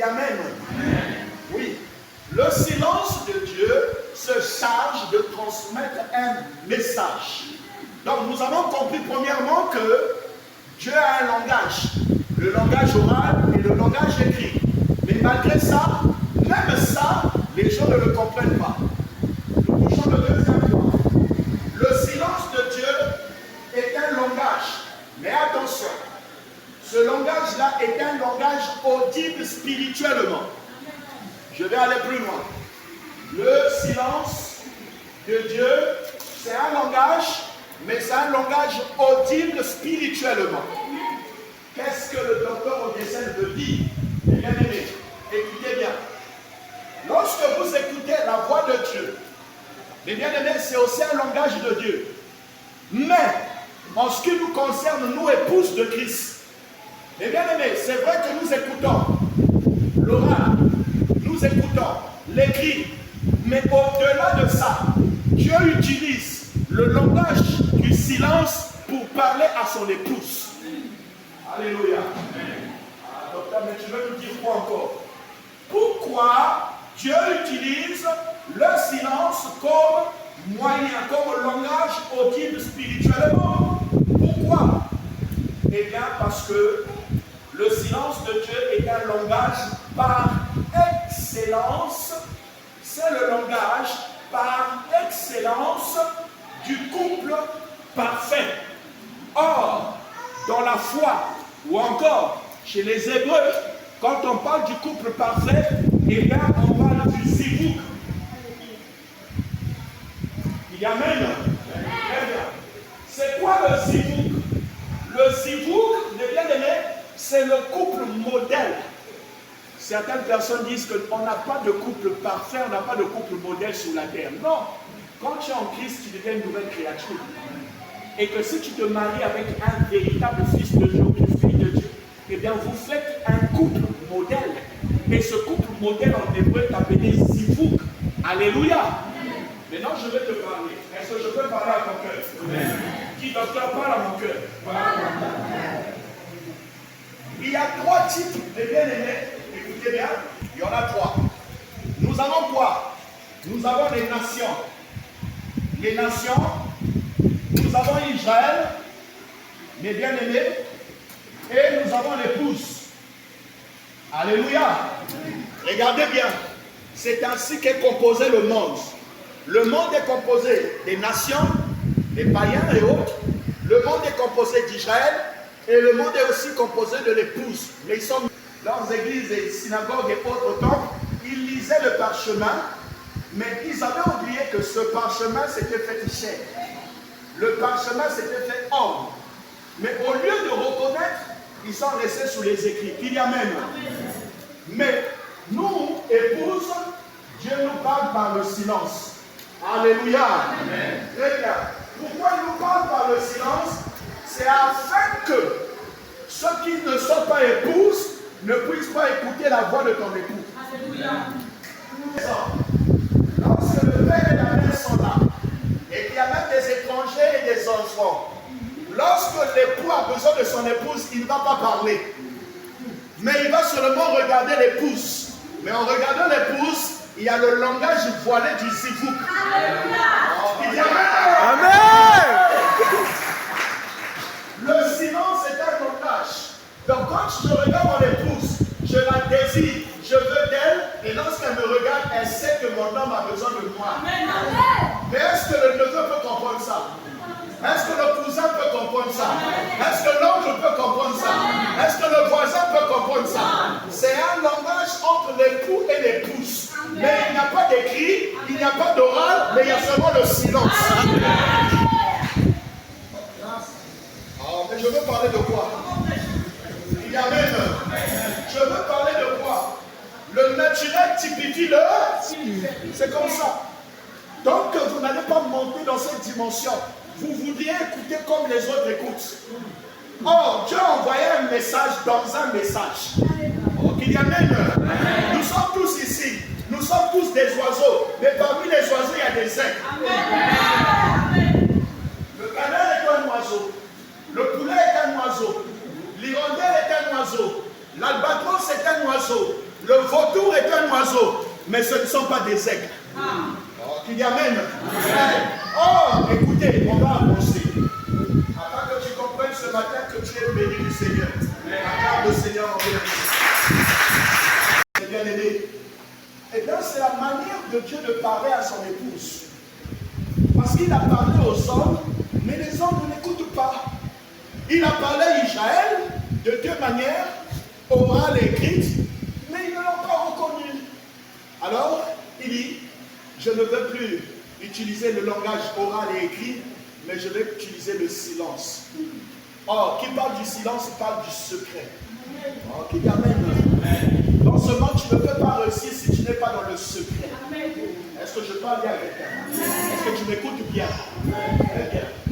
Amen. Oui. Le silence de Dieu se charge de transmettre un message. Donc nous avons compris premièrement que Dieu a un langage. Le langage oral et le langage écrit. Mais malgré ça, même ça, les gens ne le comprennent pas. Nous touchons le deuxième point. Le silence de Dieu est un langage. Mais attention, ce langage-là est un langage audible spirituellement. Je vais aller plus loin. Le silence de Dieu, c'est un langage, mais c'est un langage audible spirituellement. Qu'est-ce que le docteur Oguesen veut dire? Bien aimé, écoutez bien. Lorsque vous écoutez la voix de Dieu, mes bien-aimés, c'est aussi un langage de Dieu. Mais, en ce qui nous concerne, nous, épouses de Christ, mes bien-aimés, c'est vrai que nous écoutons l'oral, nous écoutons l'écrit, mais au-delà de ça, Dieu utilise le langage du silence pour parler à son épouse. Alléluia. Ah, docteur, mais tu veux nous dire quoi encore? Pourquoi Dieu utilise le silence comme moyen, comme langage audible spirituellement? Pourquoi? Eh bien, parce que le silence de Dieu est un langage par excellence. C'est le langage par excellence du couple parfait. Or, dans la foi, ou encore chez les Hébreux, quand on parle du couple parfait, eh bien, on parle du zivouk. Il y a même. C'est quoi le zivouk? Le zivouk, mes bien-aimés, c'est le couple modèle. Certaines personnes disent qu'on n'a pas de couple parfait, on n'a pas de couple modèle sur la terre. Non. Quand tu es en Christ, tu deviens une nouvelle créature. Et que si tu te maries avec un véritable fils de Dieu, une fille de Dieu, eh bien vous faites un couple modèle. Et ce couple modèle en hébreu est appelé zivouk. Alléluia. Maintenant je vais te parler. Est-ce que je peux parler à ton cœur? Amen. Qui docteur parle à mon cœur? Il y a trois types de bien-aimés. Écoutez bien, il y en a trois. Nous avons quoi? Nous avons les nations. Les nations, nous avons Israël, mes bien-aimés, et nous avons l'épouse. Alléluia. Regardez bien, c'est ainsi qu'est composé le monde. Le monde est composé des nations, des païens et autres. Le monde est composé d'Israël, et le monde est aussi composé de l'épouse. Mais ils sont dans les églises et synagogues et autres temples, ils lisaient le parchemin, mais ils avaient oublié que ce parchemin s'était fait chair. Le parchemin s'était fait homme. Mais au lieu de reconnaître, ils sont restés sous les écrits. Il y a même. Mais nous, épouses, Dieu nous parle par le silence. Alléluia. Amen. Très bien. Pourquoi il nous parle par le silence? C'est afin que ceux qui ne sont pas épouses ne puissent pas écouter la voix de ton époux. Alléluia. Lorsque le père et la mère sont là, et qu'il y a même des étrangers et des enfants, lorsque l'époux a besoin de son épouse, il ne va pas parler. Mais il va seulement regarder l'épouse. Mais en regardant l'épouse, il y a le langage voilé du zivouk. Alléluia. Amen. Le silence est un langage. Donc quand je regarde mon épouse, je la désire, je veux d'elle, et lorsqu'elle me regarde, elle sait que mon homme a besoin de moi. Amen. Mais est-ce que le neveu peut comprendre ça? Est-ce que le cousin peut comprendre ça? Est-ce que l'oncle peut comprendre ça? Est-ce que le voisin peut comprendre ça? C'est un langage entre l'époux et l'épouse. Mais il n'y a pas d'écrit, il n'y a pas d'oral, mais il y a seulement le silence. Oh, mais je veux parler de quoi? Il y a même. Je veux parler de quoi? Le naturel typifie le. C'est comme ça. Donc vous n'allez pas monter dans cette dimension. Vous voudriez écouter comme les autres écoutent. Or, Dieu a envoyé un message dans un message. Oh, qu'il y a même. Nous sommes tous ici. Nous sommes tous des oiseaux. Mais parmi les oiseaux, il y a des aigles. Le canard est un oiseau. Le poulet est un oiseau. L'hirondelle est un oiseau. L'albatros est un oiseau. Le oiseaux, mais ce ne sont pas des aigles. Oh, qui dit Amen. Oh, écoutez, on va avancer. Afin que tu comprennes ce matin que tu es béni du Seigneur. Acclame le Seigneur en béni. C'est bien aimé. Et bien, c'est la manière de Dieu de parler à son épouse. Parce qu'il a parlé aux hommes, mais les hommes ne l'écoutent pas. Il a parlé à Israël de deux manières, orales et écrites, mais ils ne l'ont pas reconnu. Alors, il dit, je ne veux plus utiliser le langage oral et écrit, mais je vais utiliser le silence. Or, qui parle du silence parle du secret. Oh, qui dit Amen. Dans ce monde, tu ne peux pas réussir si tu n'es pas dans le secret. Est-ce que je parle bien avec toi? Est-ce que tu m'écoutes bien? Très bien.